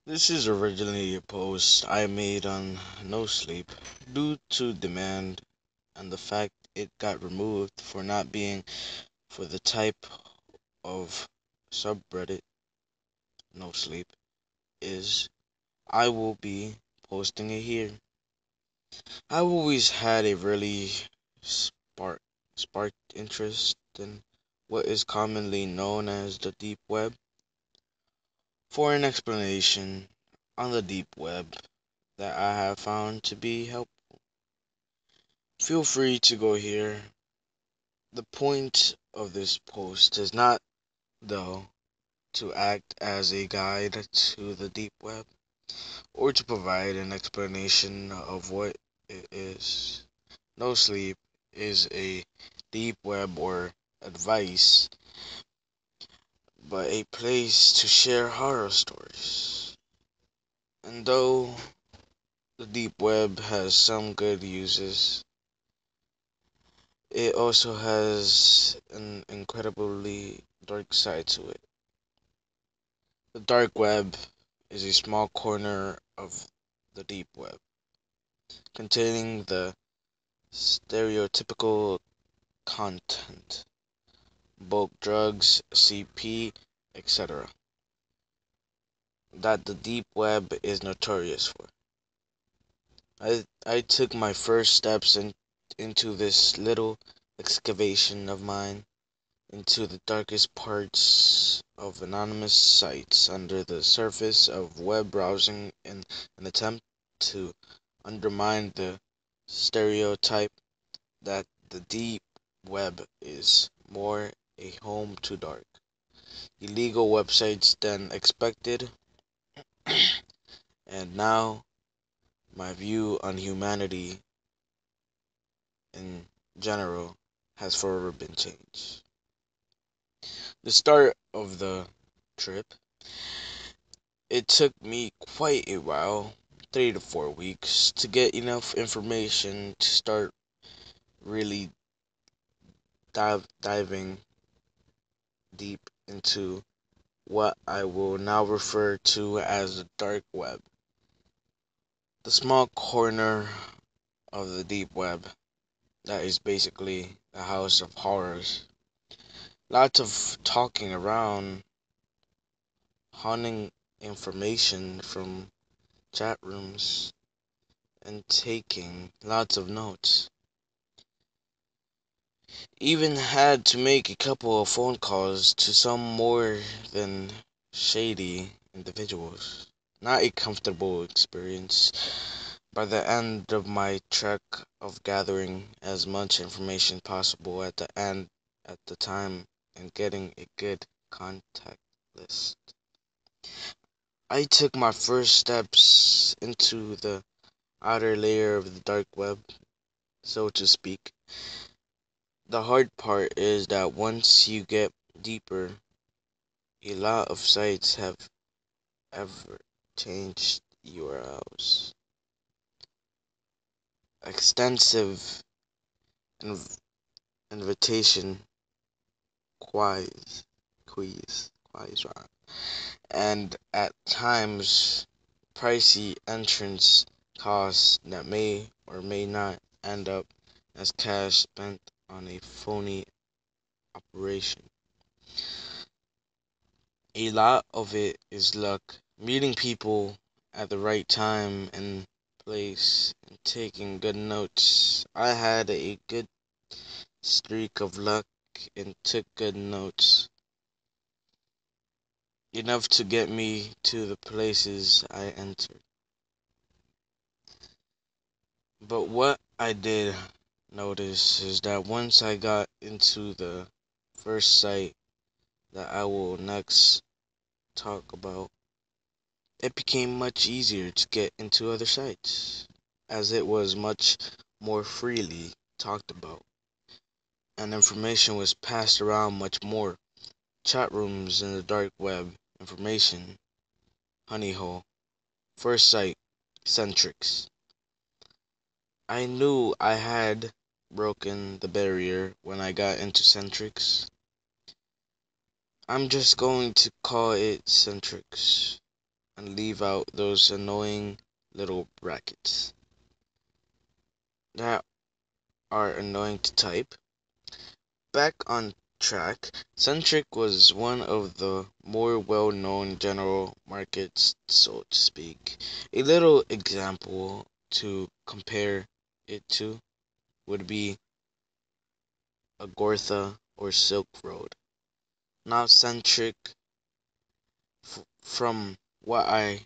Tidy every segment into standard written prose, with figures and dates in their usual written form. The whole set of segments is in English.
This is originally a post I made on No Sleep due to demand and the fact it got removed for not being for the type of subreddit No Sleep is. I will be posting it here. I've always had a really spark sparked interest in what is commonly known as the deep web. For an explanation on the deep web that I have found to be helpful, feel free to go here. The point of this post is not, though, to act as a guide to the deep web or to provide an explanation of what it is. No Sleep is a deep web or advice, but a place to share horror stories. And though the deep web has some good uses, it also has an incredibly dark side to it. The dark web is a small corner of the deep web, containing the stereotypical content, bulk drugs, CP, etc., that the deep web is notorious for. I took my first steps into this little excavation of mine into the darkest parts of anonymous sites under the surface of web browsing in an attempt to undermine the stereotype that the deep web is more a home to dark, illegal websites than expected. And now my view on humanity in general has forever been changed. The start of the trip, it took me quite a while, 3 to 4 weeks, to get enough information to start really diving deep into what I will now refer to as the dark web. The small corner of the deep web that is basically a house of horrors. Lots of talking around, hunting information from chat rooms, and taking lots of notes. Even had to make a couple of phone calls to some more than shady individuals. Not a comfortable experience. By the end of my trek of gathering as much information possible at the time and getting a good contact list, I took my first steps into the outer layer of the dark web, so to speak. The hard part is that once you get deeper, a lot of sites have ever changed URLs. Extensive inv- invitation quiz, right? And at times pricey entrance costs that may or may not end up as cash spent on a phony operation. A lot of it is luck, meeting people at the right time and place and taking good notes. I had a good streak of luck and took good notes, enough to get me to the places I entered. But what I did notice is that once I got into the first site that I will next talk about, it became much easier to get into other sites, as it was much more freely talked about, and information was passed around much more. Chat rooms in the dark web, information, honeyhole, first site, Centrix. I knew I had broken the barrier when I got into Centrix. I'm just going to call it Centrix. and leave out those annoying little brackets that are annoying to type. Back on track, Centric was one of the more well-known general markets, so to speak. A little example to compare it to would be Agortha or Silk Road. Now Centric, from what I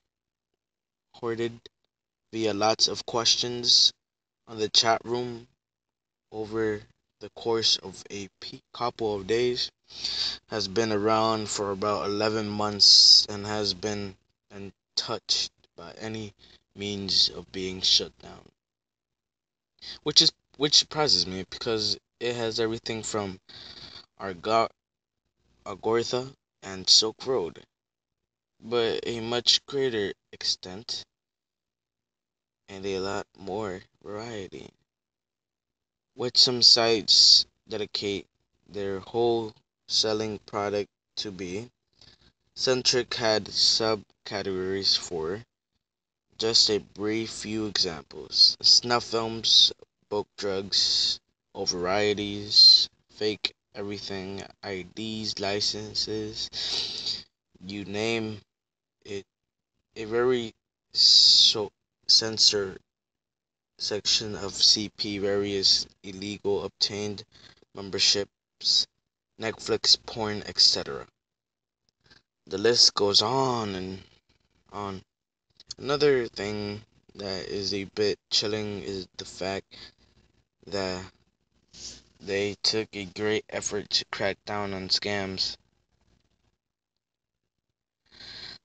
hoarded via lots of questions on the chat room over the course of a couple of days, has been around for about 11 months and has been untouched by any means of being shut down. Which surprises me because it has everything from Agortha and Silk Road, but a much greater extent and a lot more variety. Which some sites dedicate their whole selling product to be. Centric had subcategories for just a brief few examples: snuff films, bulk drugs, all varieties, fake everything, IDs, licenses, you name it. A very censored section of CP, various illegal obtained memberships, Netflix, porn, etc. The list goes on and on. Another thing that is a bit chilling is the fact that they took a great effort to crack down on scams.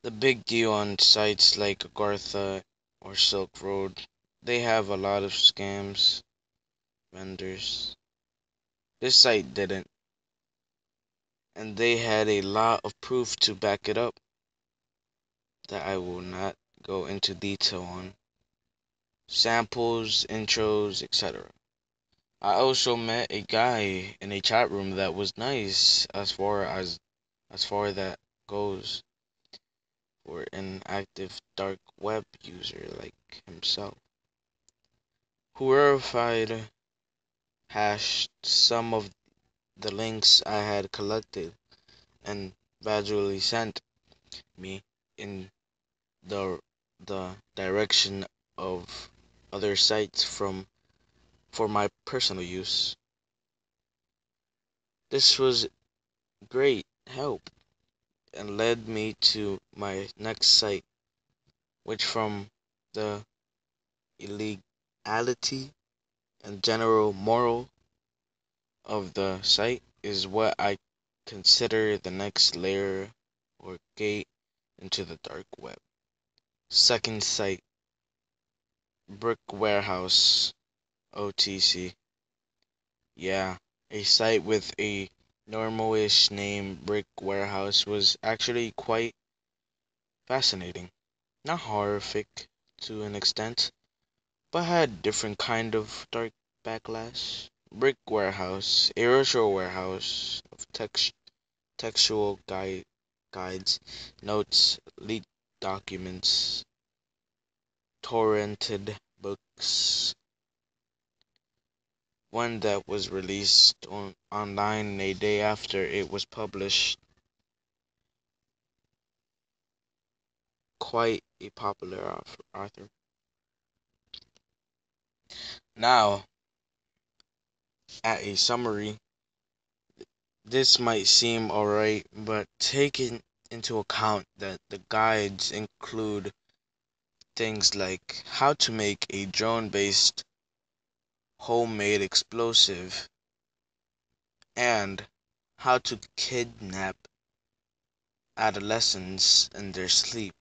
The big deal on sites like Agartha or Silk Road, they have a lot of scams vendors. This site didn't, and they had a lot of proof to back it up that I will not go into detail on. Samples, intros, etc. I also met a guy in a chat room that was nice as far that goes for an active dark web user like himself, who verified hashed some of the links I had collected and gradually sent me in the direction of other sites for my personal use. This was great help and led me to my next site, which from the illegality and general moral of the site is what I consider the next layer or gate into the dark web. Second site, Brick Warehouse, OTC. Yeah, a site with a normal-ish name, Brick Warehouse, was actually quite fascinating. Not horrific to an extent, but had different kind of dark backlash. Brick Warehouse, a virtual warehouse of textual guides, notes, leaked documents, torrented books. One that was released online a day after it was published. Quite a popular author. Now, at a summary, this might seem alright, but taking into account that the guides include things like how to make a drone-based homemade explosive and how to kidnap adolescents in their sleep.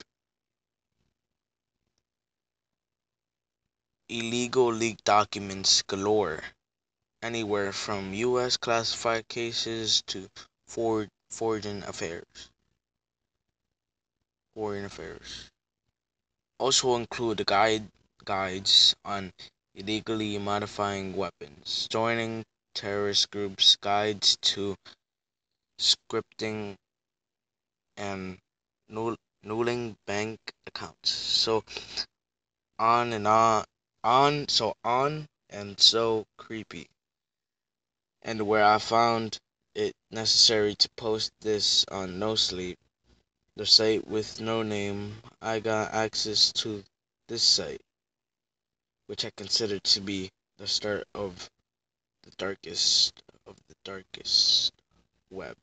Illegal leaked documents galore, anywhere from US classified cases to foreign affairs. Foreign affairs. Also include guides on illegally modifying weapons, joining terrorist groups, guides to scripting and nulling bank So on and on and so creepy. And where I found it necessary to post this on No Sleep, the site with no name, I got access to this site, which I consider to be the start of the darkest web.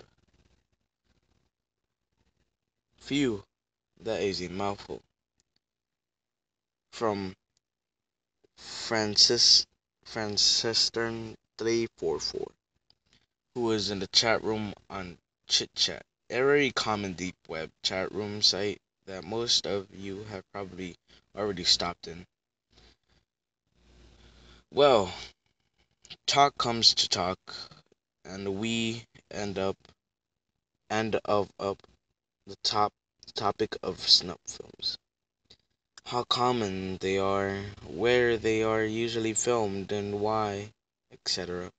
Phew, that is a mouthful. From Francistern 344, who is in the chat room on Chit Chat, a very common deep web chat room site that most of you have probably already stopped in. Well, talk comes to talk, and we end up the topic of snuff films. How common they are, where they are usually filmed, and why, etc.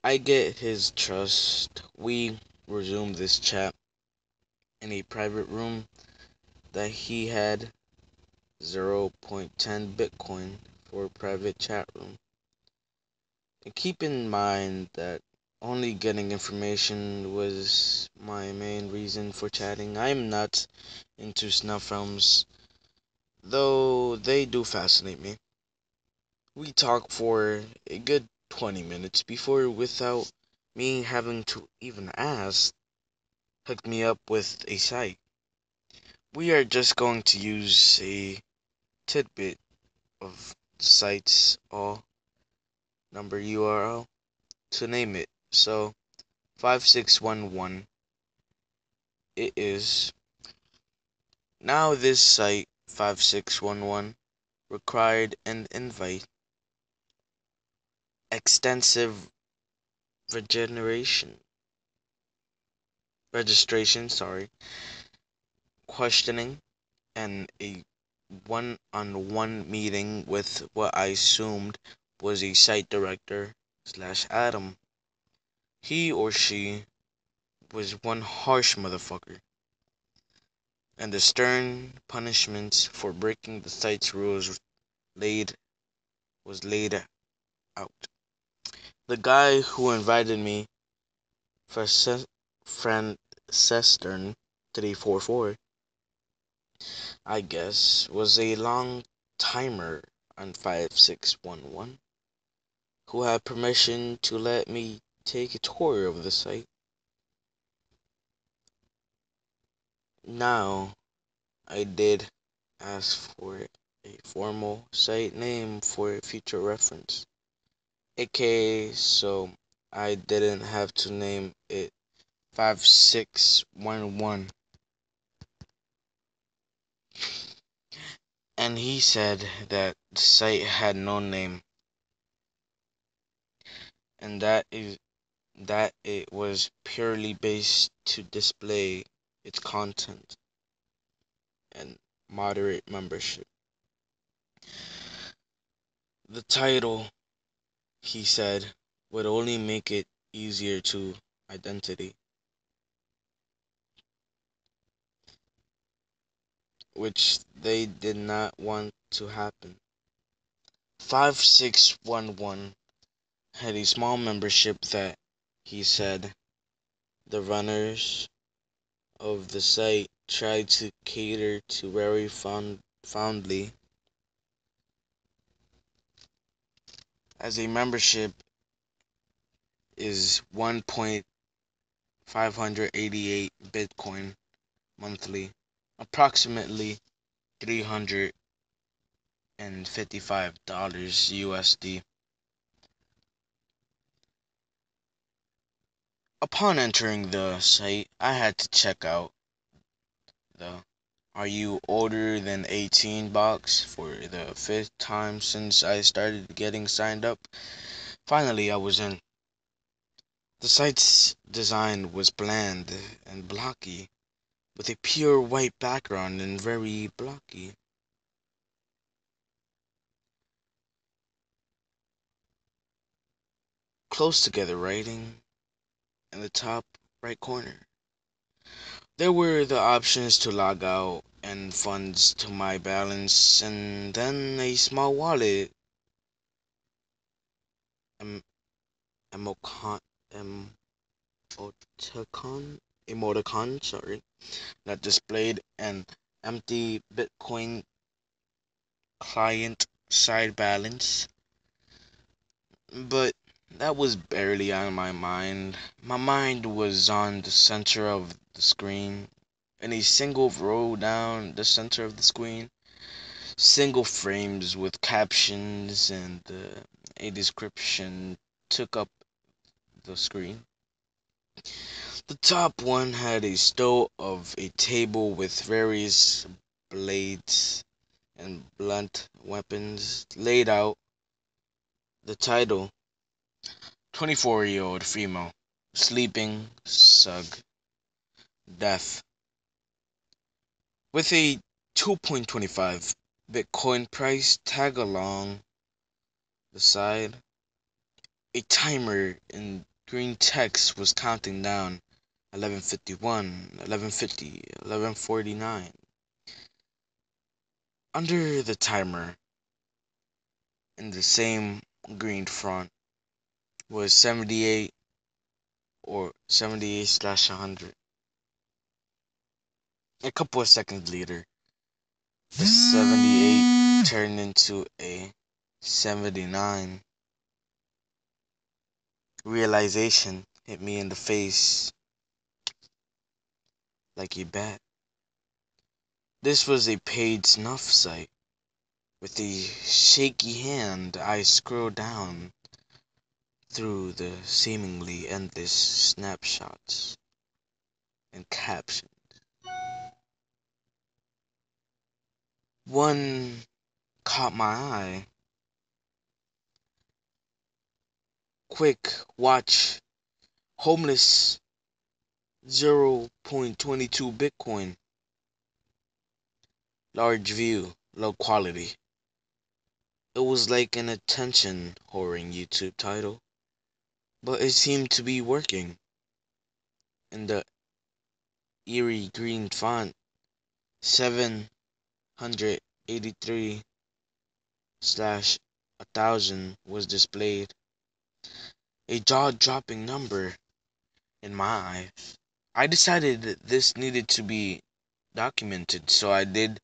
I get his trust. We resumed this chat in a private room that he had 0.10 Bitcoin for a private chat room. And keep in mind that only getting information was my main reason for chatting. I'm not into snuff films, though they do fascinate me. We talked for a good 20 minutes before, without me having to even ask, hooked me up with a site. We are just going to use a tidbit of the site's all number URL to name it. So 5611 it is. Now this site 5611 required an invite, extensive registration, questioning, and a one-on-one meeting with what I assumed was a site director slash Adam. He or she was one harsh motherfucker, and the stern punishments for breaking the site's rules laid was laid out. The guy who invited me, for friend Cestern 344, I guess, was a long timer on 5611 who had permission to let me take a tour of the site. Now, I did ask for a formal site name for future reference, aka so I didn't have to name it 5611. And he said that the site had no name, and that it was purely based to display its content and moderate membership. The title, he said, would only make it easier to identity, which they did not want to happen. 5611 had a small membership that, he said, the runners of the site tried to cater to very fondly, as a membership is 1.588 Bitcoin monthly, approximately $355 USD. Upon entering the site, I had to check out the "Are you older than 18" box for the fifth time since I started getting signed up. Finally, I was in. The site's design was bland and blocky, with a pure white background and very blocky. Close together writing in the top right corner. There were the options to log out and funds to my balance, and then a small wallet, em- emocon, emoticon, sorry, that displayed an empty Bitcoin client side balance. But that was barely on my mind. My mind was on the center of the screen, in a single row down the center of the screen, single frames with captions and a description took up the screen. The top one had a still of a table with various blades and blunt weapons laid out. The title: 24-year-old female, sleeping, sug, death. With a 2.25 Bitcoin price tag along the side, a timer in green text was counting down: 11:51, 11:50, 11:49. Under the timer, in the same green font, was 78 or 78/100. A couple of seconds later, the 78 turned into a 79. Realization hit me in the face like a bat. This was a paid snuff site. With a shaky hand, I scrolled down through the seemingly endless snapshots and captions. One caught my eye. Quick watch: homeless, 0.22 Bitcoin. Large view, low quality. It was like an attention whoring YouTube title, but it seemed to be working. In the eerie green font, 783 slash 1000 was displayed. A jaw-dropping number in my eyes. I decided that this needed to be documented, so I did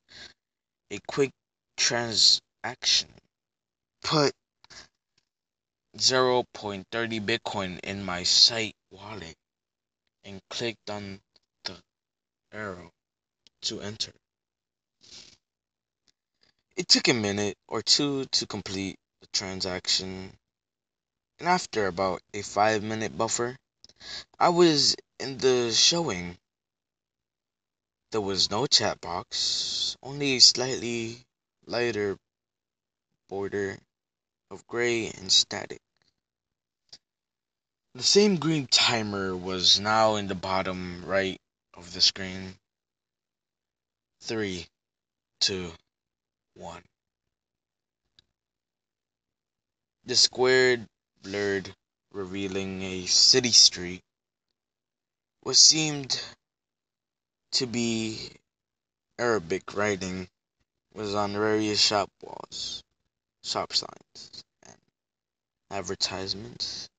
a quick transaction. Put 0.30 Bitcoin in my site wallet and clicked on the arrow to enter. It took a minute or two to complete the transaction, and after about a 5-minute buffer, I was in the showing. There was no chat box, only a slightly lighter border of gray and static. The same green timer was now in the bottom right of the screen. 3, 2, 1. The squared blurred, revealing a city street. What seemed to be Arabic writing was on various shop walls, shop signs, and advertisements.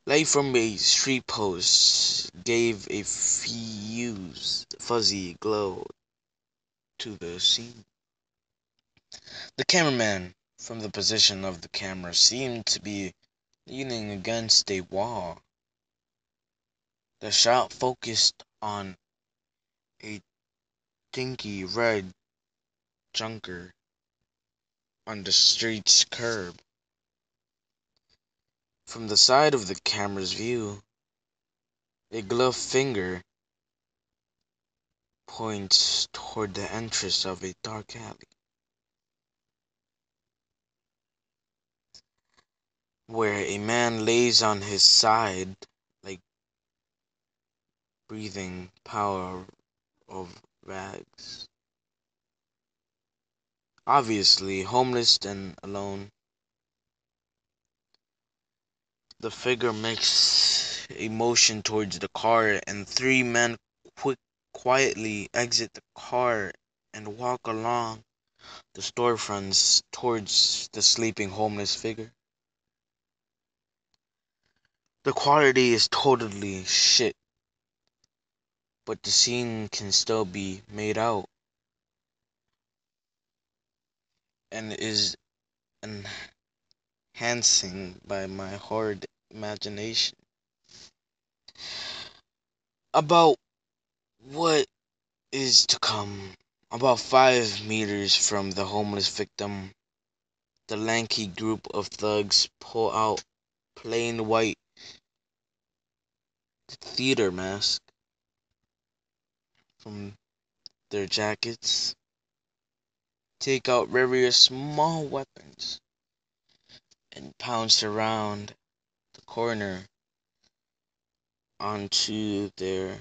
Light from a street post gave a fuzzy glow to the scene. The cameraman, from the position of the camera, seemed to be leaning against a wall. The shot focused on a dinky red junker on the street's curb. From the side of the camera's view, a gloved finger points toward the entrance of a dark alley, where a man lays on his side, like breathing power of rags. Obviously homeless and alone. The figure makes a motion towards the car, and three men quietly exit the car and walk along the storefronts towards the sleeping homeless figure. The quality is totally shit, but the scene can still be made out and is enhancing by my horrid imagination about what is to come. About 5 meters from the homeless victim, the lanky group of thugs pull out plain white theater masks from their jackets, take out various small weapons, and pounce around the corner onto the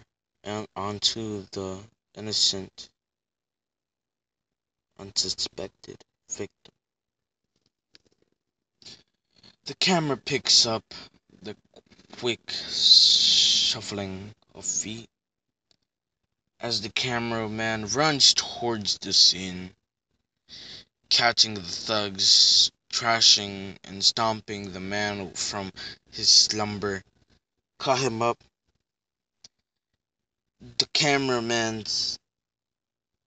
innocent, unsuspected victim. The camera picks up the quick shuffling of feet as the cameraman runs towards the scene, catching the thugs trashing and stomping the man from his slumber. Caught him up. The cameraman's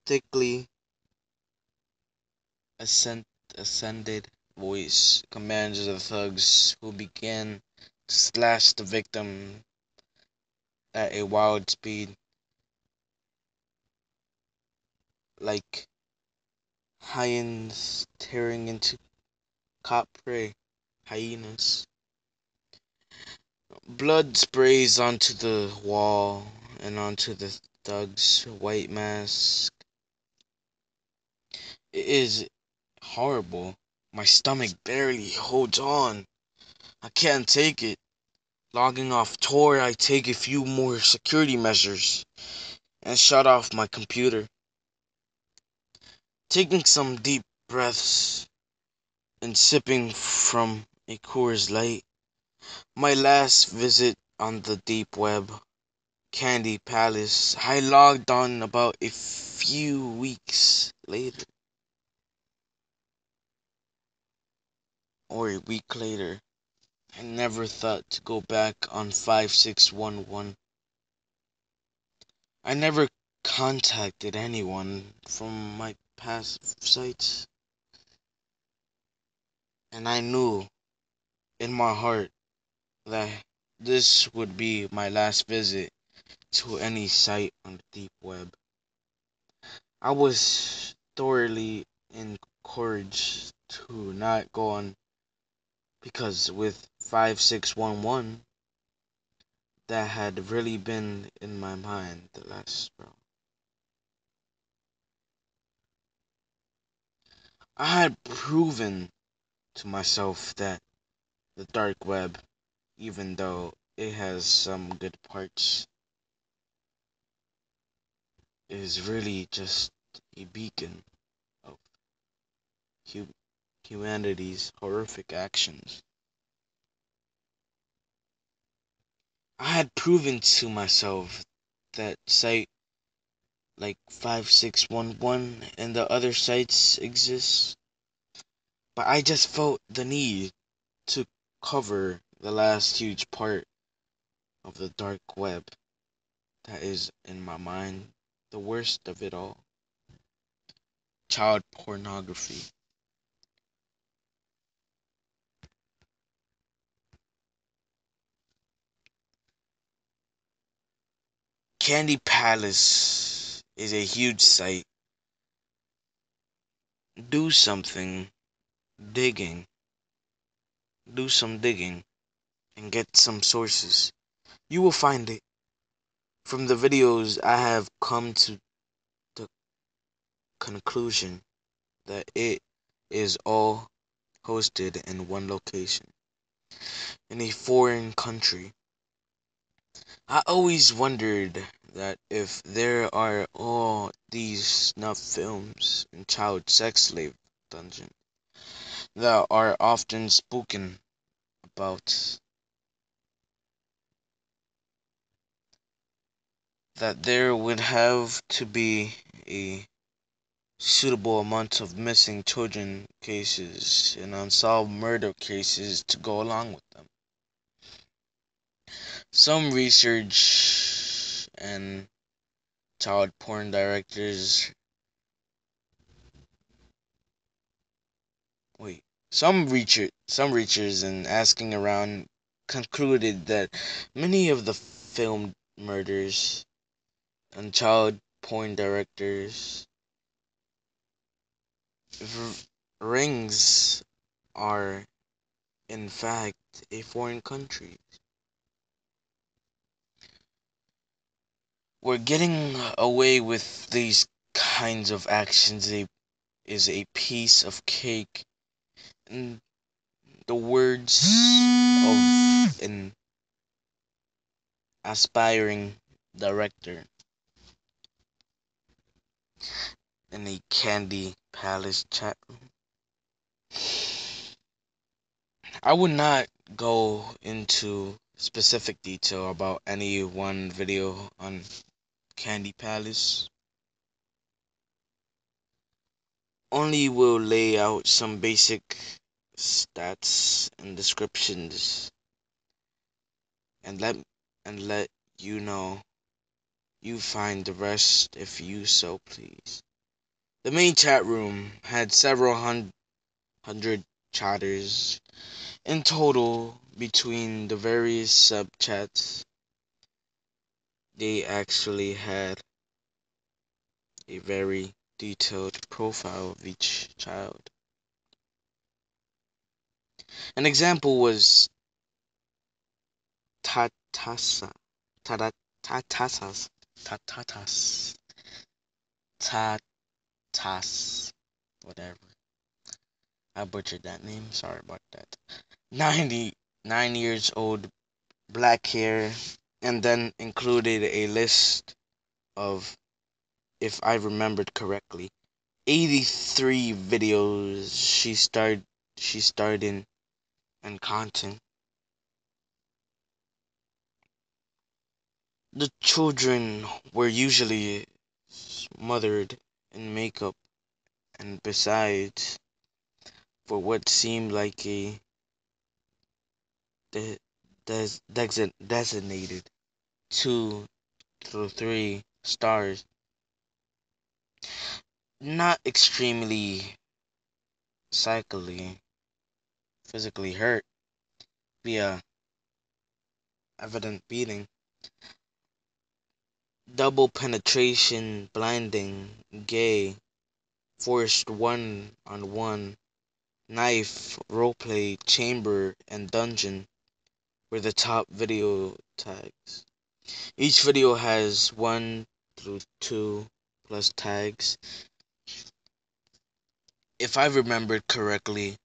thickly ascended voice commands the thugs, who began to slash the victim at a wild speed, like hyenas tearing into caught prey. Hyenas. Blood sprays onto the wall and onto the thug's white mask. It is horrible. My stomach barely holds on. I can't take it. Logging off Tor, I take a few more security measures and shut off my computer. Taking some deep breaths and sipping from a Coors Light. My last visit on the deep web, Candy Palace, I logged on about a few weeks later. Or a week later. I never thought to go back on 5611. I never contacted anyone from my past sites. And I knew in my heart that this would be my last visit to any site on the deep web. I was thoroughly encouraged to not go on because with 5611 that had really been in my mind the last round. I had proven to myself that the dark web, even though it has some good parts, is really just a beacon of humanity's horrific actions. I had proven to myself that site like 5611 and the other sites exist, but I just felt the need to cover the last huge part of the dark web that is, in my mind, the worst of it all. Child pornography. Candy Palace is a huge site. Do something digging. Do some digging and get some sources. You will find it. From the videos, I have come to the conclusion that it is all hosted in one location, in a foreign country. I always wondered that if there are all these snuff films and child sex slave dungeons that are often spoken about, that there would have to be a suitable amount of missing children cases and unsolved murder cases to go along with them. Some research and child porn directors wait some researchers and asking around concluded that many of the filmed murders and child porn directors rings are in fact a foreign country. We're getting away with these kinds of actions is a piece of cake, in the words of an aspiring director in a Candy Palace chat room. I would not go into specific detail about any one video on Candy Palace. Only will lay out some basic stats and descriptions and let you know you find the rest if you so please. The main chat room had several hundred chatters in total between the various sub-chats. They actually had a very detailed profile of each child. An example was Tatasa. Tatasas. Tatatas. Tatas. Whatever. I butchered that name. Sorry about that. 99 years old, black hair, and then included a list of, if I remembered correctly, 83 videos she starred in and content. The children were usually smothered in makeup and besides, for what seemed like a designated 2 to 3 stars, not extremely psychically, physically hurt via evident beating, double penetration, blinding, gay, forced one-on-one, knife, roleplay, chamber, and dungeon were the top video tags. Each video has 1 through 2 plus tags. If I remembered correctly,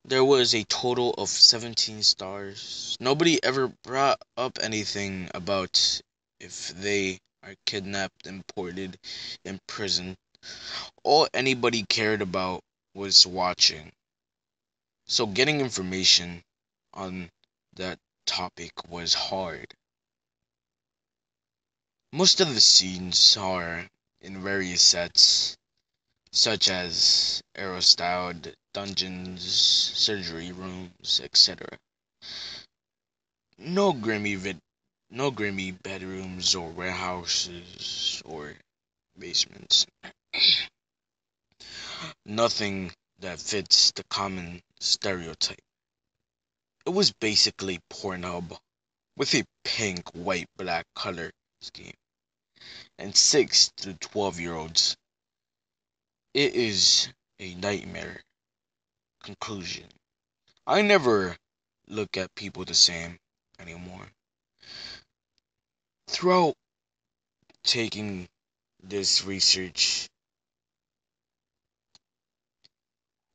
there was a total of 17 stars. Nobody ever brought up anything about if they are kidnapped, imported, imprisoned. All anybody cared about was watching. So getting information on that topic was hard. Most of the scenes are in various sets, such as aero-styled dungeons, surgery rooms, etc. No no grimy bedrooms or warehouses or basements. Nothing that fits the common stereotype. It was basically Pornhub with a pink, white, black color scheme. And 6 to 12-year-olds. It is a nightmare. Conclusion. I never look at people the same anymore. Throughout taking this research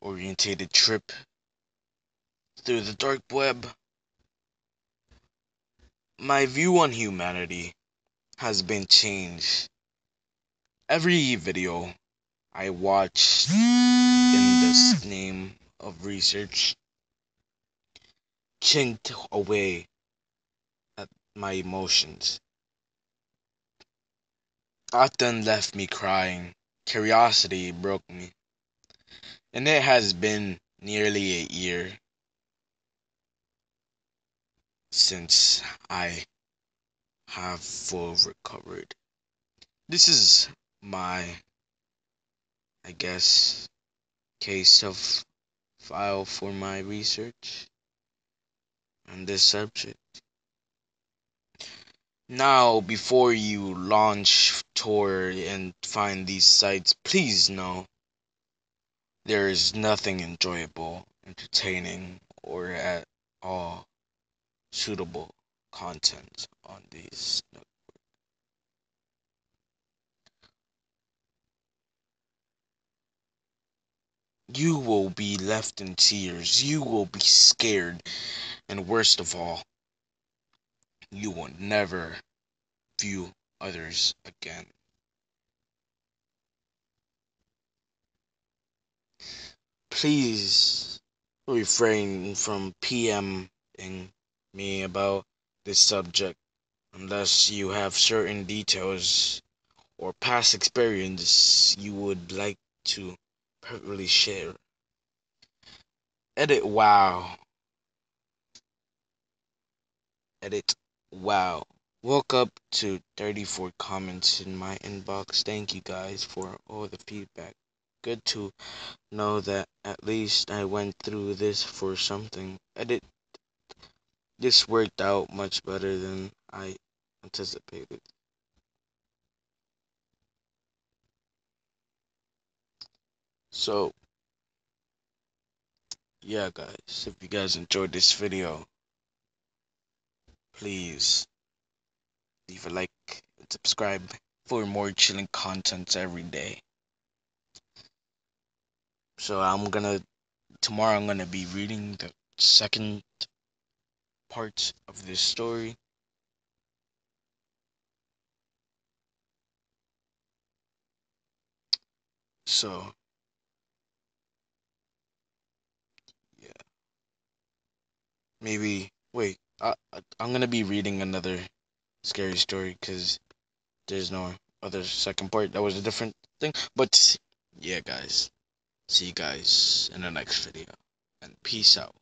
orientated trip through the dark web, my view on humanity has been changed. Every video I watched in this name of research chinked away at my emotions. often left me crying. Curiosity broke me. And it has been nearly a year since I have full recovered. This is my, I guess, case of file for my research on this subject. Now, before you launch, tour, and find these sites, please know there is nothing enjoyable, entertaining, or at all suitable content on these. You will be left in tears, you will be scared, and worst of all, you will never view others again. Please refrain from PMing me about this subject unless you have certain details or past experience you would like to privately share. Edit wow. Edit wow. Woke up to 34 comments in my inbox. Thank you guys for all the feedback. Good to know that at least I went through this for something. Edit. This worked out much better than I anticipated. So, yeah guys, if you guys enjoyed this video, please leave a like and subscribe for more chilling content every day. So tomorrow I'm gonna be reading the second part of this story. So, yeah, maybe, wait, I'm gonna be reading another scary story because there's no other second part. That was a different thing. But, yeah guys, see you guys in the next video, and peace out.